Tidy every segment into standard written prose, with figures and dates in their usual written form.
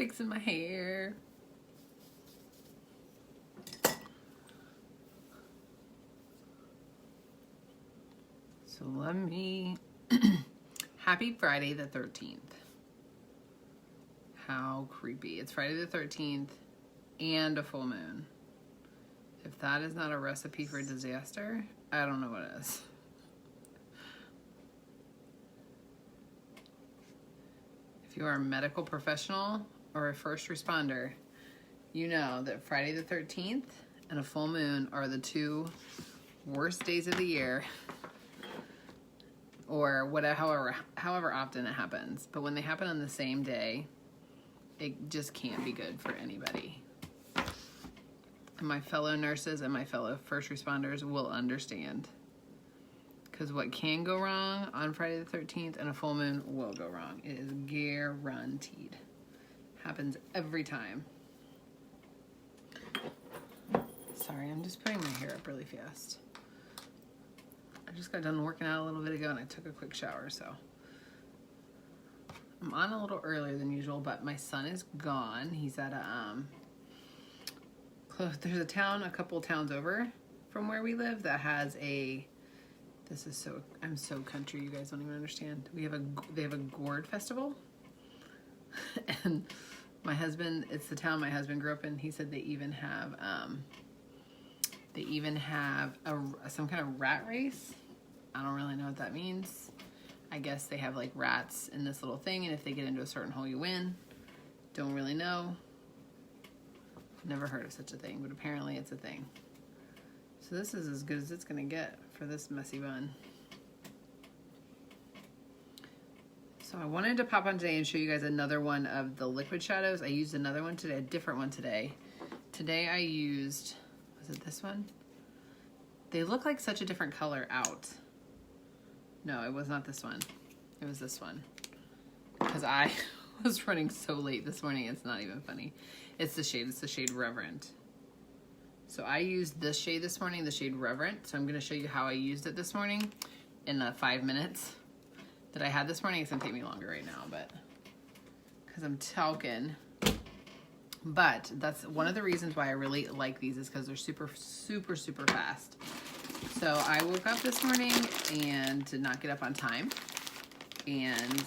fixing my hair. So let me, happy Friday the 13th. How creepy. It's Friday the 13th and a full moon. If that is not a recipe for disaster, I don't know what is. If you are a medical professional or a first responder, you know that Friday the 13th and a full moon are the two worst days of the year, or whatever, however often it happens. But when they happen on the same day, it just can't be good for anybody. And my fellow nurses and my fellow first responders will understand. Because what can go wrong on Friday the 13th and a full moon will go wrong. It is guaranteed. Happens every time. Sorry, I'm just putting my hair up really fast. I just got done working out a little bit ago and I took a quick shower, so. I'm on a little earlier than usual, but my son is gone. He's at there's a town, a couple towns over from where we live that has I'm so country, you guys don't even understand. They have a gourd festival. And my husband, it's the town my husband grew up in. He said they even have some kind of rat race. I don't really know what that means. I guess they have like rats in this little thing, and if they get into a certain hole, you win. Don't really know. Never heard of such a thing, but apparently it's a thing. So this is as good as it's gonna get for this messy bun. So I wanted to pop on today and show you guys another one of the liquid shadows. I used another one today, a different one today. Today I used, was it this one? They look like such a different color out. No, it was not this one. It was this one. Because I was running so late this morning, it's not even funny. It's the shade Reverent. So I used this shade this morning, the shade Reverent. So I'm gonna show you how I used it this morning in the 5 minutes that I had this morning. It's gonna take me longer right now, but because I'm talking. But that's one of the reasons why I really like these, is because they're super, super, super fast. So I woke up this morning and did not get up on time. And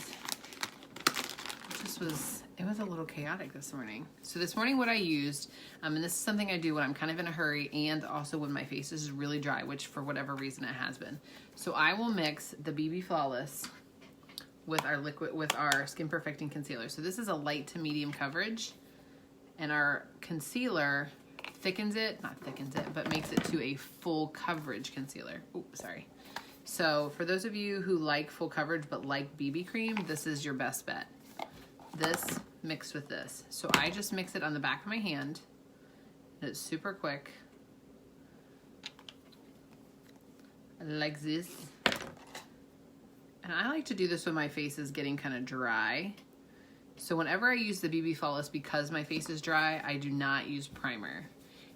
it was a little chaotic this morning. So this morning what I used, and this is something I do when I'm kind of in a hurry and also when my face is really dry, which for whatever reason it has been. So I will mix the BB Flawless with our Skin Perfecting Concealer. So this is a light to medium coverage, and our concealer not thickens it, but makes it to a full coverage concealer. Oh, sorry. So for those of you who like full coverage but like BB cream, this is your best bet. This mixed with this. So I just mix it on the back of my hand. It's super quick. Like this. And I like to do this when my face is getting kind of dry. So whenever I use the BB Flawless, because my face is dry, I do not use primer.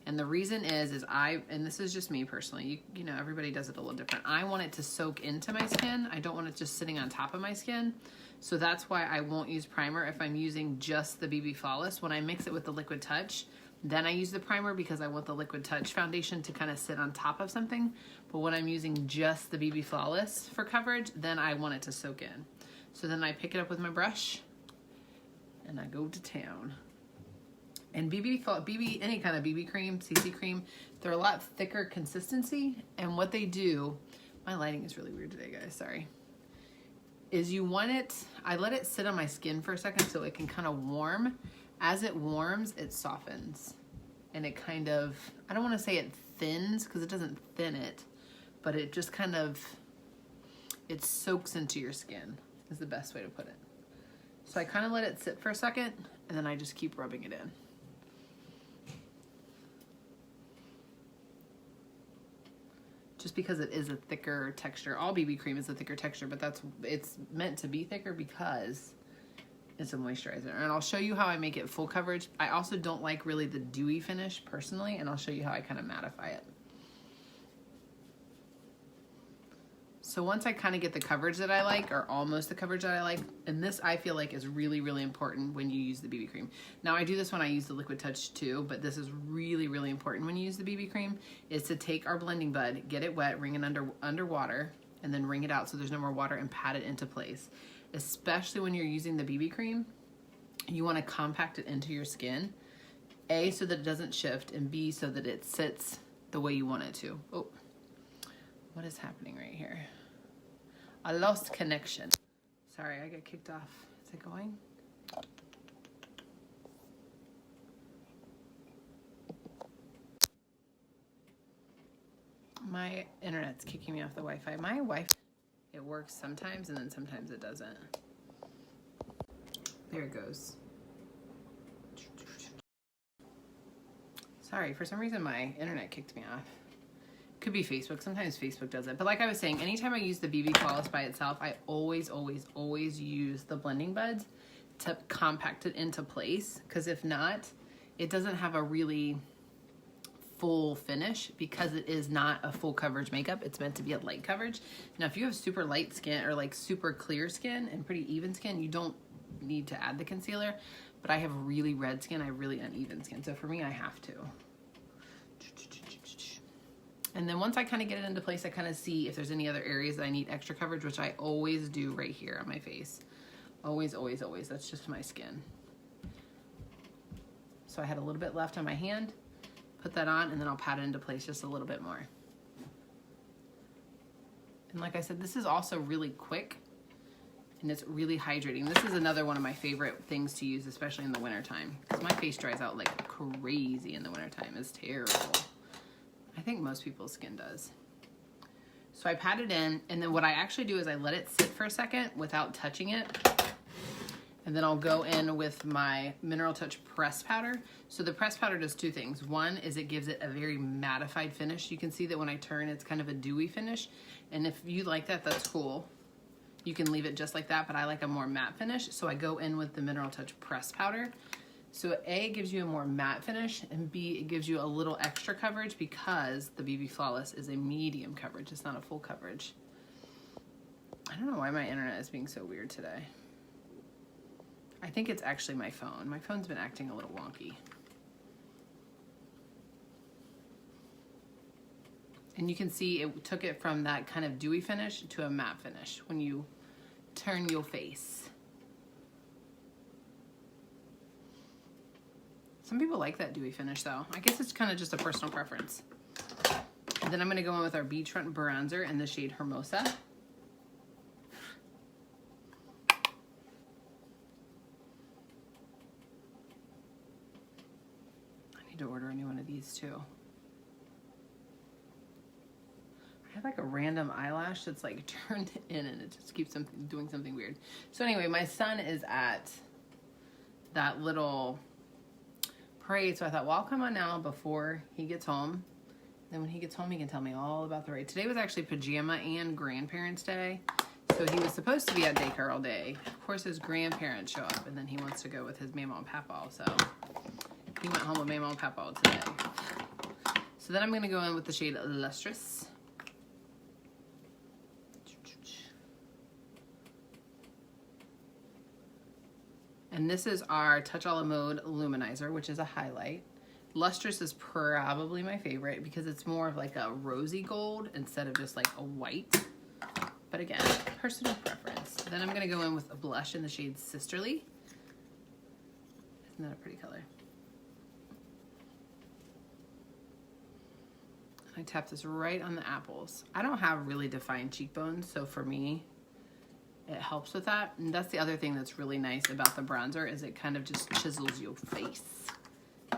And the reason is and this is just me personally, you know, everybody does it a little different. I want it to soak into my skin. I don't want it just sitting on top of my skin. So that's why I won't use primer if I'm using just the BB Flawless. When I mix it with the Liquid Touch, then I use the primer because I want the Liquid Touch foundation to kind of sit on top of something. But when I'm using just the BB Flawless for coverage, then I want it to soak in. So then I pick it up with my brush and I go to town. And any kind of BB cream, CC cream, they're a lot thicker consistency. And what they do, my lighting is really weird today, guys, sorry, is I let it sit on my skin for a second so it can kind of warm. As it warms, it softens. And it kind of, I don't want to say it thins because it doesn't thin it, but it just kind of, it soaks into your skin is the best way to put it. So I kind of let it sit for a second and then I just keep rubbing it in. Just because it is a thicker texture. All BB cream is a thicker texture, but it's meant to be thicker because it's a moisturizer. And I'll show you how I make it full coverage. I also don't like really the dewy finish personally, and I'll show you how I kind of mattify it. So once I kind of get the coverage that I like, or almost the coverage that I like, and this I feel like is really, really important when you use the BB cream. Now I do this when I use the Liquid Touch too, but this is really, really important when you use the BB cream, is to take our blending bud, get it wet, wring it under water, and then wring it out so there's no more water and pat it into place. Especially when you're using the BB cream, you want to compact it into your skin. A, so that it doesn't shift, and B, so that it sits the way you want it to. Oh, what is happening right here? I lost connection. Sorry, I got kicked off. Is it going? My internet's kicking me off the Wi-Fi. My Wi-Fi, it works sometimes and then sometimes it doesn't. There it goes. Sorry, for some reason my internet kicked me off. Could be Facebook. Sometimes Facebook does it. But like I was saying, anytime I use the BB Flawless by itself, I always use the blending buds to compact it into place. Because if not, it doesn't have a really full finish because it is not a full coverage makeup. It's meant to be a light coverage. Now, if you have super light skin or like super clear skin and pretty even skin, you don't need to add the concealer. But I have really red skin. I have really uneven skin. So for me, I have to. And then once I kind of get it into place, I kind of see if there's any other areas that I need extra coverage, which I always do right here on my face. Always, always, always. That's just my skin. So I had a little bit left on my hand. Put that on, and then I'll pat it into place just a little bit more. And like I said, this is also really quick, and it's really hydrating. This is another one of my favorite things to use, especially in the wintertime, because my face dries out like crazy in the wintertime. It's terrible. I think most people's skin does. So I pat it in, and then what I actually do is I let it sit for a second without touching it. And then I'll go in with my Mineral Touch press powder. So the press powder does two things. One is it gives it a very mattified finish. You can see that when I turn, it's kind of a dewy finish. And if you like that, that's cool. You can leave it just like that, but I like a more matte finish. So I go in with the Mineral Touch press powder. So A, it gives you a more matte finish, and B, it gives you a little extra coverage because the BB Flawless is a medium coverage. It's not a full coverage. I don't know why my internet is being so weird today. I think it's actually my phone. My phone's been acting a little wonky. And you can see it took it from that kind of dewy finish to a matte finish when you turn your face. Some people like that dewy finish though. I guess it's kind of just a personal preference. And then I'm going to go in with our Beachfront Bronzer in the shade Hermosa. I need to order a new one of these too. I have like a random eyelash that's like turned in and it just keeps doing something weird. So anyway, my son is at that little parade, so I thought, well, I'll come on now before he gets home. Then when he gets home, he can tell me all about the parade. Today was actually pajama and grandparents' day, so he was supposed to be at daycare all day. Of course, his grandparents show up, and then he wants to go with his mama and papa, so he went home with mama and papa today. So then I'm going to go in with the shade Lustrous. And this is our Touch All Mode Luminizer, which is a highlight. Lustrous is probably my favorite because it's more of like a rosy gold instead of just like a white. But again, personal preference. Then I'm gonna go in with a blush in the shade Sisterly. Isn't that a pretty color? I tap this right on the apples. I don't have really defined cheekbones, so for me, it helps with that. And that's the other thing that's really nice about the bronzer is it kind of just chisels your face.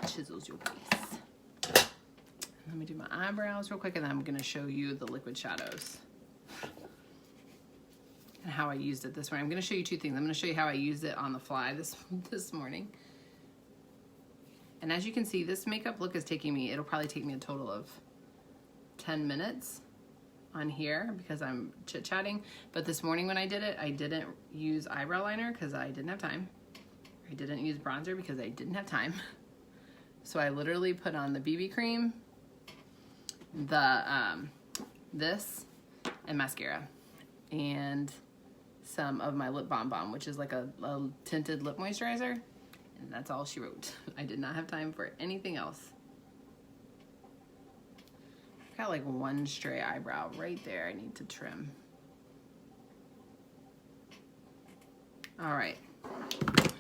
Chisels your face. Let me do my eyebrows real quick, and then I'm gonna show you the liquid shadows and how I used it this morning. I'm gonna show you two things. I'm gonna show you how I used it on the fly this morning. And as you can see, this makeup look is taking me, it'll probably take me a total of 10 minutes on here because I'm chit-chatting. But this morning when I did it, I didn't use eyebrow liner because I didn't have time. I didn't use bronzer because I didn't have time. So I literally put on the BB cream, the this, and mascara. and some of my Lip Balm Balm, which is like a tinted lip moisturizer. And that's all she wrote. I did not have time for anything else. I've got like one stray eyebrow right there I need to trim. All right,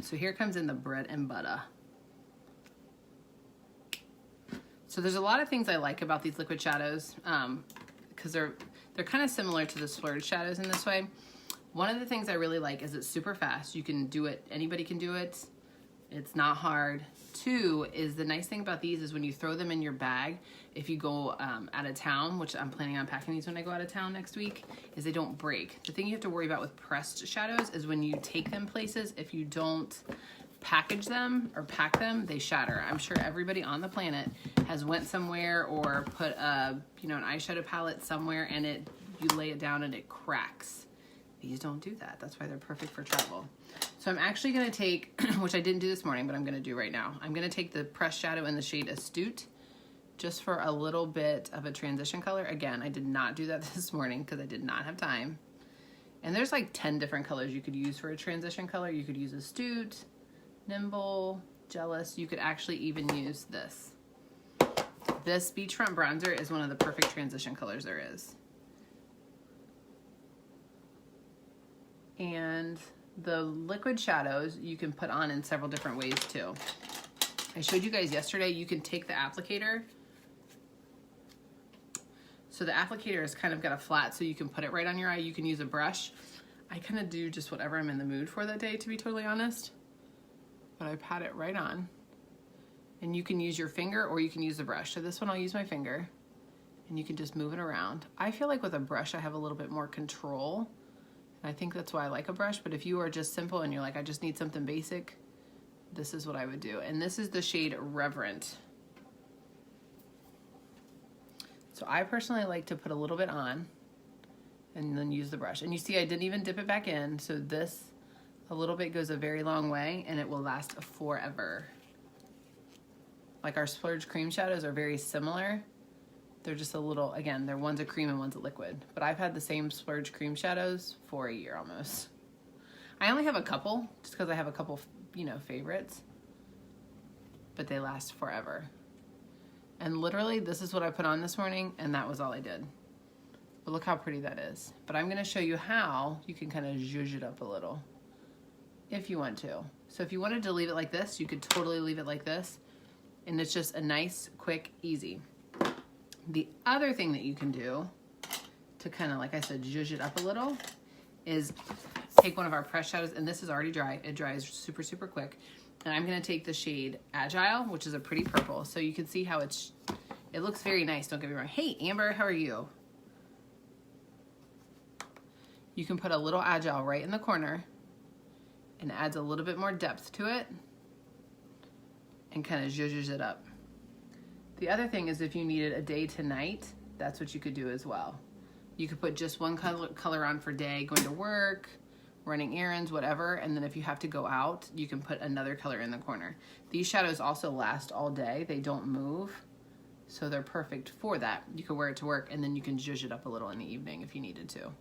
so here comes in the bread and butter. So there's a lot of things I like about these liquid shadows because they're kind of similar to the splurge shadows in this way. One of the things I really like is it's super fast. You can do it, anybody can do it. It's not hard. Two is the nice thing about these is when you throw them in your bag, if you go out of town, which I'm planning on packing these when I go out of town next week, is they don't break. The thing you have to worry about with pressed shadows is when you take them places, if you don't package them or pack them, they shatter. I'm sure everybody on the planet has went somewhere or put a, an eyeshadow palette somewhere and you lay it down and it cracks. These don't do that. That's why they're perfect for travel. So I'm actually going to take, which I didn't do this morning, but I'm going to do right now. I'm going to take the pressed shadow in the shade Astute just for a little bit of a transition color. Again, I did not do that this morning because I did not have time. And there's like 10 different colors you could use for a transition color. You could use Astute, Nimble, Jealous. You could actually even use this. This Beachfront Bronzer is one of the perfect transition colors there is. And the liquid shadows you can put on in several different ways too. I showed you guys yesterday, you can take the applicator. So the applicator has kind of got a flat so you can put it right on your eye. You can use a brush. I kind of do just whatever I'm in the mood for that day, to be totally honest. But I pat it right on. And you can use your finger or you can use the brush. So this one I'll use my finger and you can just move it around. I feel like with a brush I have a little bit more control. I think that's why I like a brush, but if you are just simple and you're like, I just need something basic, this is what I would do. And this is the shade Reverent. So I personally like to put a little bit on and then use the brush. And you see I didn't even dip it back in, so this, a little bit goes a very long way and it will last forever. Like our Splurge cream shadows are very similar. They're just a little, again, they're one's a cream and one's a liquid. But I've had the same Splurge cream shadows for a year almost. I only have a couple, just because I have a couple, favorites. But they last forever. And literally, this is what I put on this morning, and that was all I did. But look how pretty that is. But I'm going to show you how you can kind of zhuzh it up a little, if you want to. So if you wanted to leave it like this, you could totally leave it like this. And it's just a nice, quick, easy. The other thing that you can do to kind of, like I said, zhuzh it up a little is take one of our pressed shadows, and this is already dry. It dries super, super quick. And I'm going to take the shade Agile, which is a pretty purple. So you can see how it looks very nice, don't get me wrong. Hey, Amber, how are you? You can put a little Agile right in the corner and adds a little bit more depth to it and kind of zhuzhes it up. The other thing is if you needed a day to night, that's what you could do as well. You could put just one color on for day, going to work, running errands, whatever, and then if you have to go out, you can put another color in the corner. These shadows also last all day. They don't move, so they're perfect for that. You could wear it to work, and then you can zhuzh it up a little in the evening if you needed to.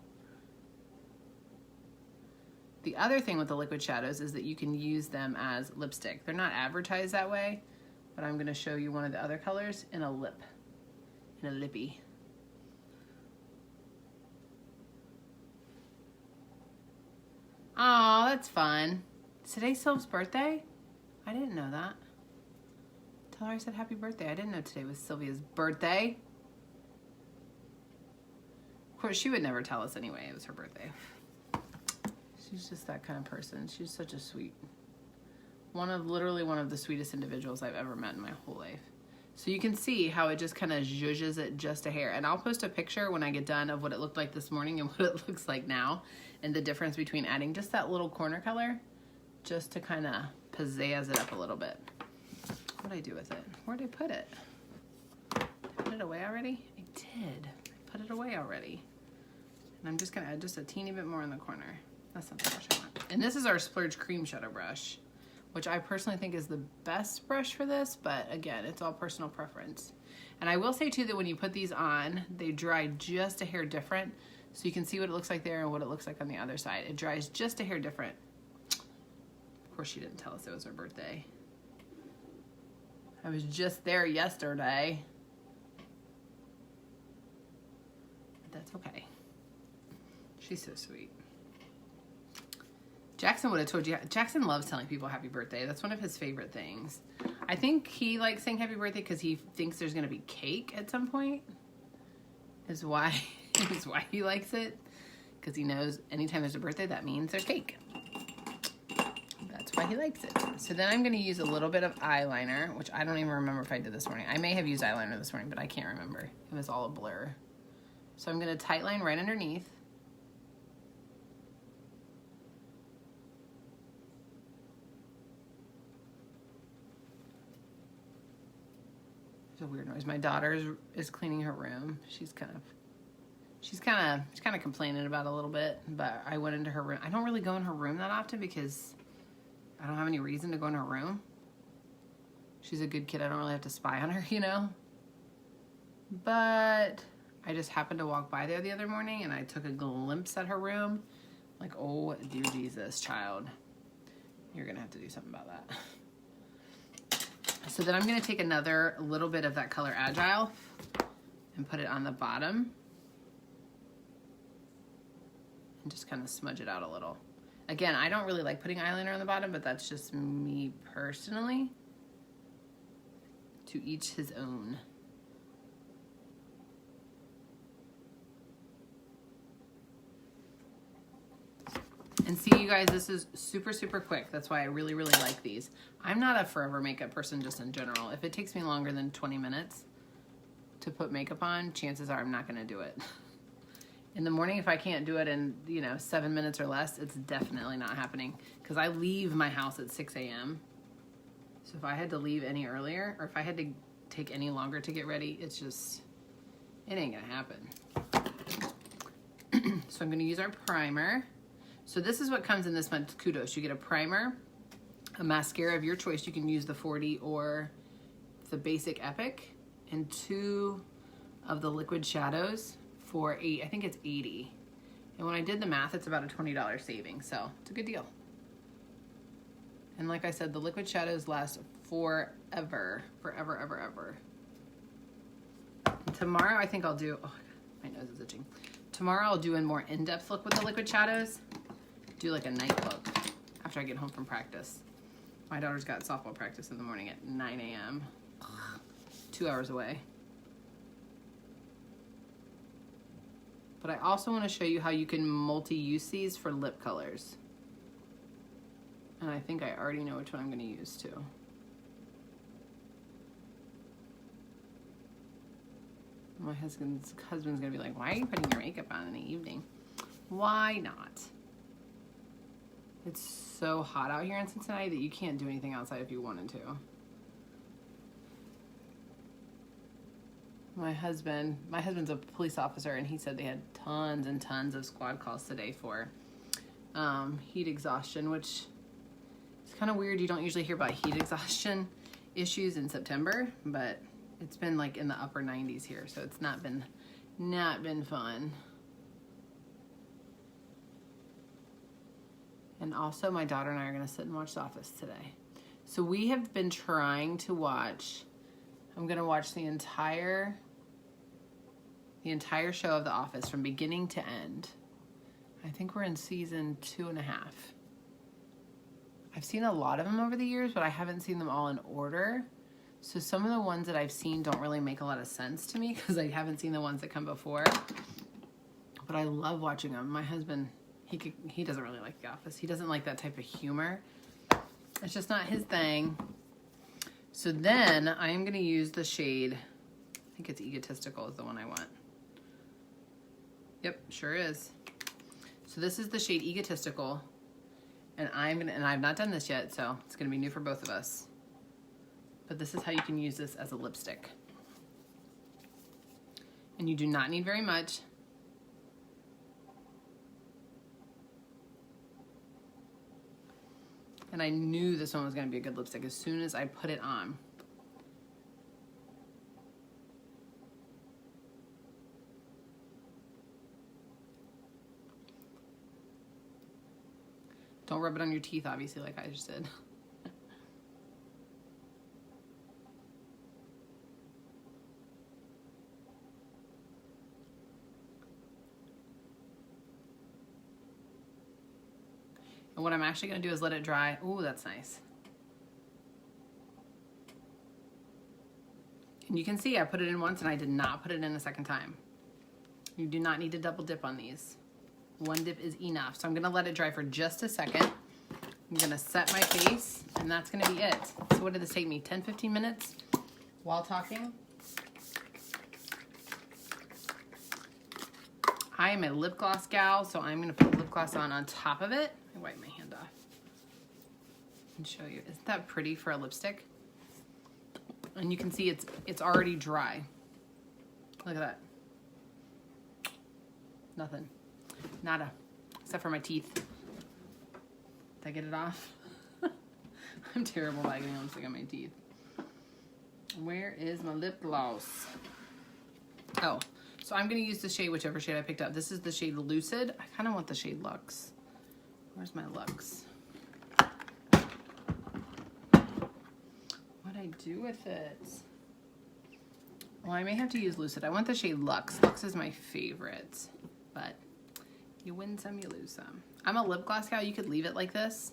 The other thing with the liquid shadows is that you can use them as lipstick. They're not advertised that way, but I'm going to show you one of the other colors in a lip, in a lippy. Oh, that's fun. Is today Sylv's birthday? I didn't know that. Tell her I said happy birthday. I didn't know today was Sylvia's birthday. Of course, she would never tell us anyway. It was her birthday. She's just that kind of person. She's such a sweet, literally one of the sweetest individuals I've ever met in my whole life. So you can see how it just kind of zhuzhes it just a hair. And I'll post a picture when I get done of what it looked like this morning and what it looks like now, and the difference between adding just that little corner color just to kind of pizzazz it up a little bit. What did I do with it? where did I put it? Did I put it away already? I did. I put it away already. And I'm just gonna add just a teeny bit more in the corner. That's not the brush I want. And this is our Splurge Cream Shadow Brush, which I personally think is the best brush for this, but again, it's all personal preference. And I will say too that when you put these on, they dry just a hair different. So you can see what it looks like there and what it looks like on the other side. It dries just a hair different. Of course, she didn't tell us it was her birthday. I was just there yesterday. But that's okay. She's so sweet. Jackson would have told you. Jackson loves telling people happy birthday. That's one of his favorite things. I think he likes saying happy birthday because he thinks there's going to be cake at some point. Is why he likes it. Because he knows anytime there's a birthday, that means there's cake. That's why he likes it. So then I'm going to use a little bit of eyeliner, which I don't even remember if I did this morning. I may have used eyeliner this morning, but I can't remember. It was all a blur. So I'm going to tight line right underneath. It's a weird noise. My daughter is cleaning her room. She's kind of complaining about it a little bit, but I went into her room. I don't really go in her room that often because I don't have any reason to go in her room. She's a good kid. I don't really have to spy on her, you know? But I just happened to walk by there the other morning and I took a glimpse at her room. Like, oh, dear Jesus, child. You're going to have to do something about that. So then I'm going to take another little bit of that color Agile and put it on the bottom. And just kind of smudge it out a little. Again, I don't really like putting eyeliner on the bottom, but that's just me personally. To each his own. And see, you guys, this is super, super quick. That's why I really, really like these. I'm not a forever makeup person just in general. If it takes me longer than 20 minutes to put makeup on, chances are I'm not going to do it. In the morning, if I can't do it in, 7 minutes or less, it's definitely not happening. Because I leave my house at 6 a.m. So if I had to leave any earlier, or if I had to take any longer to get ready, it ain't going to happen. So I'm going to use our primer. So this is what comes in this month's Kudos. You get a primer, a mascara of your choice. You can use the 40 or the basic Epic, and 2 of the liquid shadows for I think it's $80. And when I did the math, it's about a $20 saving, so it's a good deal. And like I said, the liquid shadows last forever, forever, ever, ever. And tomorrow I think I'll do, oh, my nose is itching. Tomorrow I'll do a more in-depth look with the liquid shadows. Do like a night look after I get home from practice. My daughter's got softball practice in the morning at 9 a.m. 2 hours away. But I also want to show you how you can multi-use these for lip colors. And I think I already know which one I'm going to use too. My husband's going to be like, why are you putting your makeup on in the evening? Why not? It's so hot out here in Cincinnati that you can't do anything outside if you wanted to. My husband's a police officer, and he said they had tons and tons of squad calls today for heat exhaustion, which is kind of weird. You don't usually hear about heat exhaustion issues in September, but it's been like in the upper 90s here, so it's not been fun. And also my daughter and I are going to sit and watch The Office today. So we have been trying to watch, I'm going to watch the entire show of The Office from beginning to end. I think we're in season 2.5. I've seen a lot of them over the years, but I haven't seen them all in order. So some of the ones that I've seen don't really make a lot of sense to me because I haven't seen the ones that come before. But I love watching them. My husband, he doesn't really like The Office. He doesn't like that type of humor. It's just not his thing. So then I am going to use the shade, I think it's Egotistical is the one I want. Yep, sure is. So this is the shade Egotistical. And I've not done this yet, so it's going to be new for both of us. But this is how you can use this as a lipstick. And you do not need very much. And I knew this one was going to be a good lipstick as soon as I put it on. Don't rub it on your teeth, obviously, like I just did. And what I'm actually going to do is let it dry. Ooh, that's nice. And you can see I put it in once and I did not put it in a second time. You do not need to double dip on these. One dip is enough. So I'm gonna let it dry for just a second. I'm gonna set my face and that's gonna be it. So what did this take me, 10, 15 minutes while talking? I am a lip gloss gal, so I'm gonna put lip gloss on top of it. I wipe my hand off and show you. Isn't that pretty for a lipstick? And you can see it's already dry. Look at that. Nothing. Nada. Except for my teeth. Did I get it off? I'm terrible at getting lipstick on my teeth. Where is my lip gloss? Oh, so I'm going to use the shade, whichever shade I picked up. This is the shade Lucid. I kind of want the shade Luxe. Where's my Luxe? What'd I do with it? Well, I may have to use Lucid. I want the shade Luxe. Luxe is my favorite. But you win some, you lose some. I'm a lip gloss gal. You could leave it like this.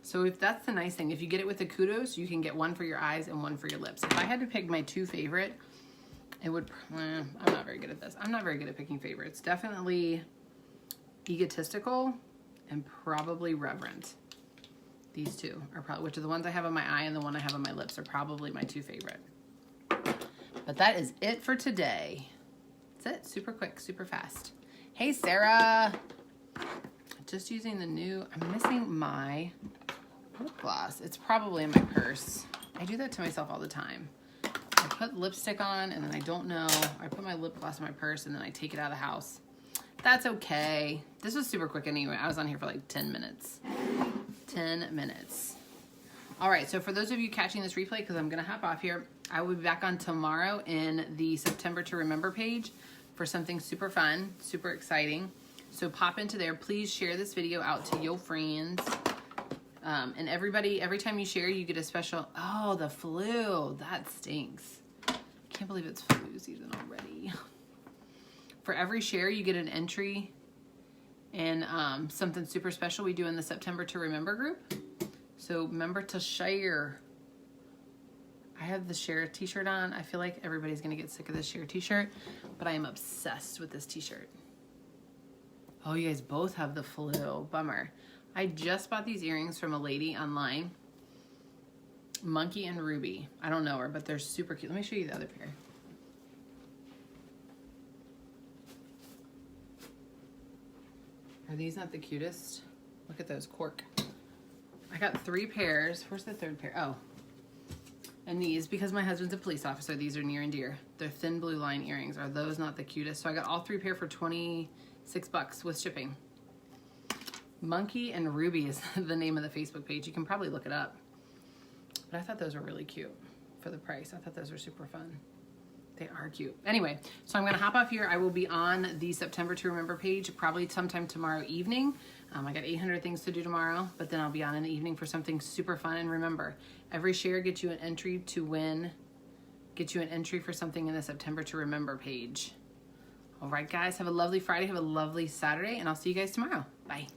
So if that's the nice thing, if you get it with the Kudos, you can get one for your eyes and one for your lips. If I had to pick my two favorite, it would, I'm not very good at this. I'm not very good at picking favorites. Definitely Egotistical and probably Reverent. These two are probably, which are the ones I have on my eye and the one I have on my lips are probably my two favorite. But that is it for today. That's it, super quick, super fast. Hey, Sarah. Just using the new, I'm missing my lip gloss. It's probably in my purse. I do that to myself all the time. I put lipstick on and then I don't know. I put my lip gloss in my purse and then I take it out of the house. That's okay. This was super quick anyway. I was on here for like 10 minutes. 10 minutes. All right, so for those of you catching this replay, because I'm going to hop off here, I will be back on tomorrow in the September to Remember page for something super fun, super exciting. So pop into there. Please share this video out to your friends. And everybody, every time you share, you get a special, oh, the flu. That stinks. Can't believe it's flu season already. For every share, you get an entry in something super special we do in the September to Remember group. So remember to share. I have the share t-shirt on. I feel like everybody's going to get sick of this share t-shirt, but I am obsessed with this t-shirt. Oh, you guys both have the flu. Bummer. I just bought these earrings from a lady online. Monkey and Ruby. I don't know her, but they're super cute. Let me show you the other pair. Are these not the cutest? Look at those cork. I got 3 pairs. Where's the third pair? Oh. And these, because my husband's a police officer, these are near and dear. They're thin blue line earrings. Are those not the cutest? So I got all 3 pair for $26 with shipping. Monkey and Ruby is the name of the Facebook page. You can probably look it up. But I thought those were really cute for the price. I thought those were super fun. They are cute. Anyway, so I'm going to hop off here. I will be on the September to Remember page probably sometime tomorrow evening. I got 800 things to do tomorrow, but then I'll be on in the evening for something super fun. And remember, every share gets you an entry to win, get you an entry for something in the September to Remember page. All right, guys, have a lovely Friday. Have a lovely Saturday, and I'll see you guys tomorrow. Bye.